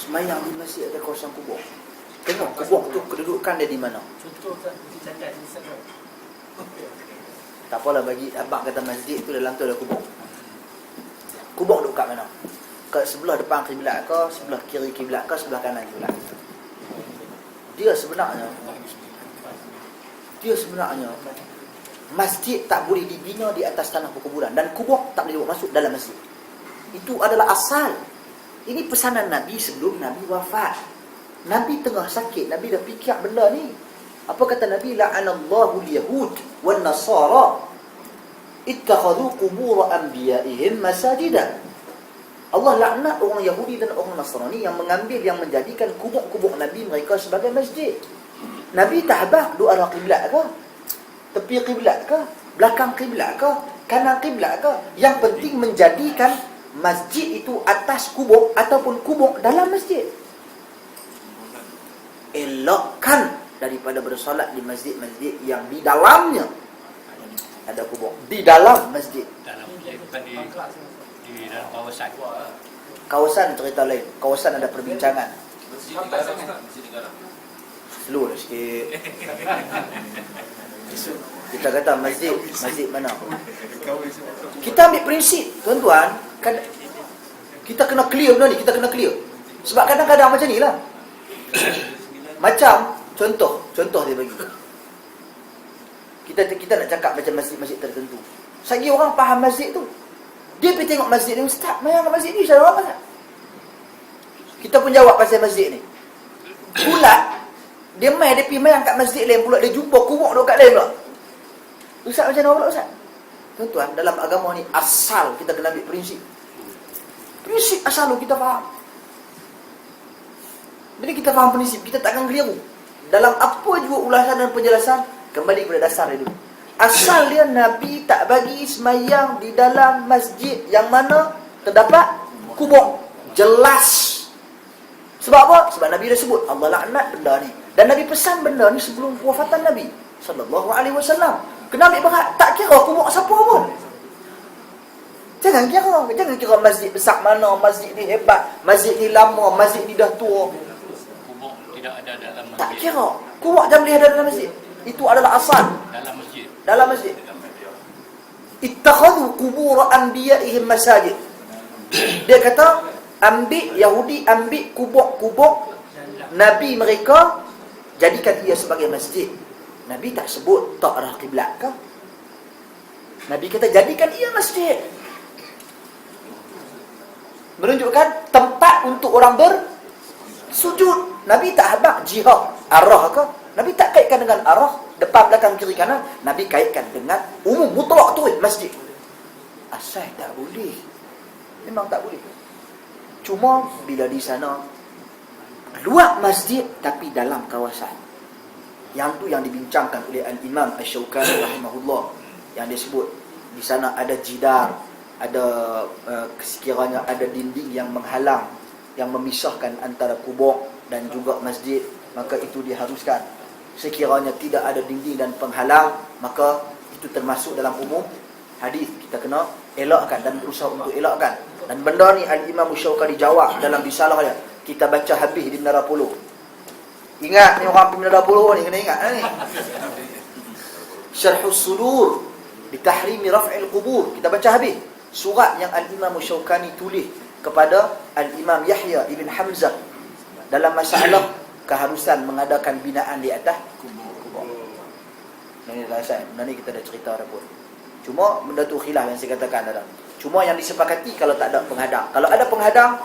semayang di masjid ada kawasan kubur. Tengok kubur tu kedudukan dia di mana. Contoh tak cakap di sana. Tak apalah, bagi abang kata masjid tu dalam tu ada kubur. Kubur duduk kat mana? Kat sebelah depan kiblat ke, sebelah kiri kiblat ke, sebelah kanan kiblat. Dia sebenarnya masjid tak boleh dibina di atas tanah perkuburan, dan kubur tak boleh dibawa masuk dalam masjid. Itu adalah asal. Ini pesanan Nabi sebelum Nabi wafat. Nabi tengah sakit, Nabi dah fikir benda ni. Apa kata Nabi? La'anallahu al-yahud wan nasara ittakhadhu qubur anbiya'ihim masajida. Allah laknat orang Yahudi dan orang Nasrani yang mengambil, yang menjadikan kubur-kubur Nabi mereka sebagai masjid. Nabi tak habaq duk arah kiblat ke, tepi kiblat ke, belakang kiblat ke, kanan kiblat ke. Yang penting menjadikan masjid itu atas kubur ataupun kubur dalam masjid. Elakkan daripada bersolat di masjid-masjid yang di dalamnya ada kubur. Di dalam masjid. Dalam masjid, bukan di dalam kawasan. Kawasan cerita lain. Kawasan ada perbincangan. Masjid negara. Slow lah sikit. Kita kata masjid mana? Kita ambil prinsip, tuan-tuan. Kita kena clear benda ni, kita kena clear. Sebab kadang-kadang macam ni lah. Macam contoh dia bagi. Kita nak cakap macam masjid-masjid tertentu. Sagi orang faham masjid tu, dia pergi tengok masjid ni, ustaz, mayang kat masjid ni macam apa tak? Kita pun jawab pasal masjid ni. Pula dia pergi mayang kat masjid lain pula, dia jumpa kubur dekat lain pula. Ustaz macam mana pula ustaz? Tuan-tuan, dalam agama ni asal kita kena ambil prinsip. Prinsip asal tu kita faham. Bila kita faham prinsip, kita takkan keliru. Dalam apa juga ulasan dan penjelasan, kembali kepada dasar dia dulu. Asal dia Nabi tak bagi semayang di dalam masjid yang mana terdapat kubur. Jelas. Sebab apa? Sebab Nabi dah sebut Allah laknat benda ni. Dan Nabi pesan benda ni sebelum wafatan Nabi sallallahu alaihi wasallam. Kena ambil berat. Tak kira kubur siapa pun. Jangan kira masjid besar mana, masjid ni hebat, masjid ni lama, masjid ni dah tua. Kubur tidak ada dalam masjid. Tak kira. Kubur jangan boleh ada dalam masjid. Itu adalah asal. Dalam masjid. Ittakhadhu qubur anbiya'ihim masajid. Dia kata, Yahudi ambil kubur-kubur Nabi mereka, jadikan ia sebagai masjid. Nabi tak sebut tak arah kiblat ke? Nabi kata jadikan ia masjid. Menunjukkan tempat untuk orang bersujud. Nabi tak habaq jihad arah ke? Nabi tak kaitkan dengan arah depan, belakang, kiri, kanan. Nabi kaitkan dengan umum mutlak tu masjid. Asal tak boleh. Memang tak boleh. Cuma bila di sana luar masjid tapi dalam kawasan. Yang tu yang dibincangkan oleh Al-Imam Asy-Syaukani rahimahullah, yang dia sebut di sana ada jidar, ada sekiranya ada dinding yang menghalang, yang memisahkan antara kubur dan juga masjid, maka itu diharuskan. Sekiranya tidak ada dinding dan penghalang, maka itu termasuk dalam umum hadis. Kita kena elakkan dan berusaha untuk elakkan. Dan benda ni Al-Imam Asy-Syaukani jawab dalam risalah dia. Kita baca habis di Menara Puluh. Ingat ni orang pergi Menara Puluh ni, kena ingat ni. Syarhus Sudur bi Tahrimi Raf'il Qubur. Kita baca habis surat yang Al-Imam Asy-Syaukani tulis kepada Al-Imam Yahya ibn Hamzah dalam masalah keharusan mengadakan binaan di atas kubur. Ini alasan. Benda ni kita dah cerita dah pun. Cuma benda tu khilaf yang saya katakan dalam. Cuma yang disepakati kalau tak ada penghadang. Kalau ada penghadang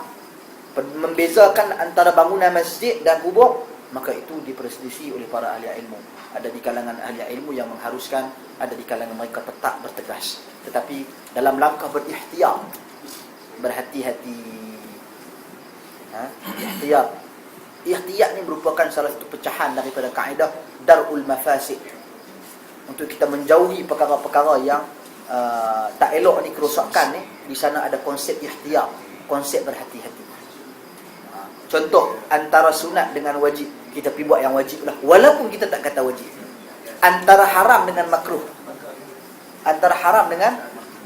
membezakan antara bangunan masjid dan kubur, maka itu diperselisih oleh para ahli ilmu. Ada di kalangan ahli ilmu yang mengharuskan, ada di kalangan mereka tetap bertegas. Tetapi dalam langkah berihtiyat, berhati-hati. Ihtiyat ni merupakan salah satu pecahan daripada kaedah darul mafasid. Untuk kita menjauhi perkara-perkara yang tak elok ni, kerosakan ni, di sana ada konsep ihtiyat, konsep berhati-hati. Contoh antara sunat dengan wajib, kita pergi buat yang wajib lah, walaupun kita tak kata wajib. Antara haram dengan makruh, antara haram dengan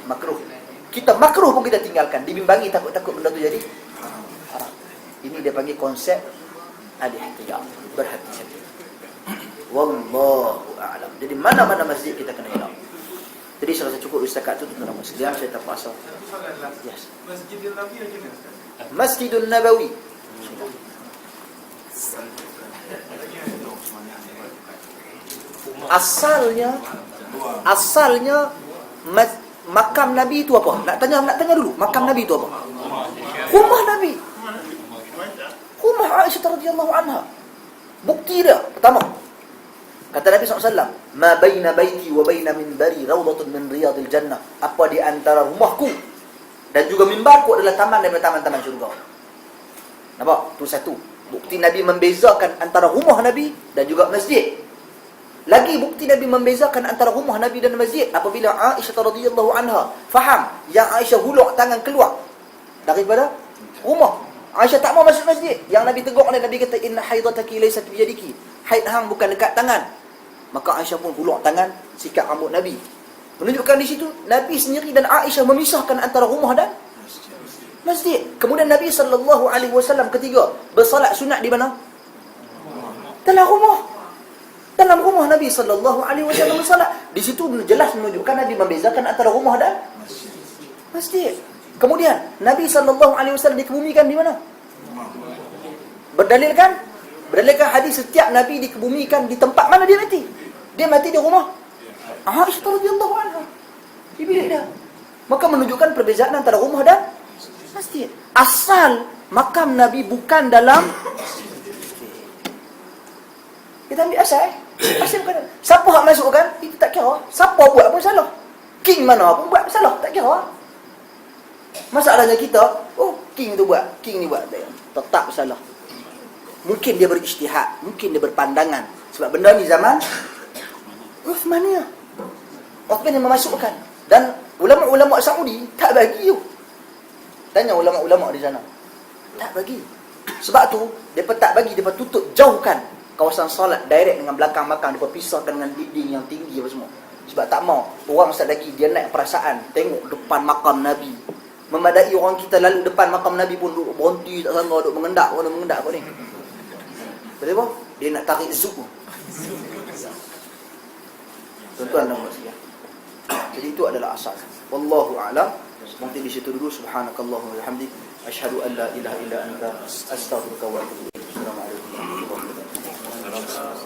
makruh, kita makruh pun kita tinggalkan, dibimbangi takut-takut benda tu jadi haram. Ini dia panggil konsep al-ihtiyat, berhati-hati. Wallahu a'lam. Jadi mana-mana masjid kita kena elak. Jadi saya rasa cukup setakat itu tuan-tuan sekalian, saya terpaksa. Yes. Masjidil Nabi yang gini Ustaz? Masjidun Nabawi. Asalnya makam Nabi itu apa? Nak tanya dulu, makam Nabi itu apa? Rumah Nabi. Rumah Aisyah radhiyallahu anha. Bukti dia pertama. Kata Nabi SAW, "Ma baina baiti wa baina minbari rawdatun min riyadil jannah." Apa di antara rumahku dan juga mimbarku adalah taman daripada taman-taman syurga. Nampak? Itu satu. Bukti Nabi membezakan antara rumah Nabi dan juga masjid. Lagi bukti Nabi membezakan antara rumah Nabi dan masjid apabila Aisyah radhiyallahu anha faham yang Aisyah hulur tangan keluar daripada rumah. Aisyah tak mau masuk masjid. Yang Nabi tegur oleh Nabi kata, "Inna haidataki laysat biyadiki." Haid hang bukan dekat tangan. Maka Aisyah pun hulur tangan, sikat rambut Nabi. Menunjukkan di situ Nabi sendiri dan Aisyah memisahkan antara rumah dan masjid. Kemudian Nabi SAW ketiga bersolat sunat di mana? Dalam rumah. Dalam rumah Nabi SAW bersolat. Di situ jelas menunjukkan Nabi membezakan antara rumah dan masjid. Kemudian Nabi SAW dikebumikan di mana? Berdalilkan hadis setiap Nabi dikebumikan di tempat mana dia mati? Dia mati di rumah Aisyah radhiyallahu anha, di bilik dia. Maka menunjukkan perbezaan antara rumah dan masjid. Asal makam Nabi bukan dalam kita ambil asal. Asal bukan. Siapa hak masukkan? Itu tak kira. Siapa buat pun salah. King mana pun buat salah, tak kira. Masalahnya kita, king tu buat, king ni buat, tetap salah. Mungkin dia berijtihad, mungkin dia berpandangan. Sebab benda ni zaman Uthmaniyah. Uthman yang memasukkan. Dan ulama-ulama Saudi tak bagi tu. Tanya ulama-ulama di sana. Tak bagi. Sebab tu, mereka tak bagi, mereka tutup, jauhkan kawasan solat direct dengan belakang makam, mereka pisahkan dengan dinding yang tinggi apa semua. Sebab tak mau orang sedaki dia naik perasaan tengok depan makam Nabi. Memadai orang kita lalu depan makam Nabi pun duduk berhenti tak sama, duduk mengendak apa ni. Betul apa? Dia nak tarik zoom. Tuan-tuan dan puan-puan. Jadi itu adalah asal. Wallahu a'lam. Nanti di situ dulu. Subhanakallahumma wa bihamdik, asyhadu an la ilaha illa anta, astaghfiruka wa atubu ilaik. Assalamualaikum warahmatullahi wabarakatuh.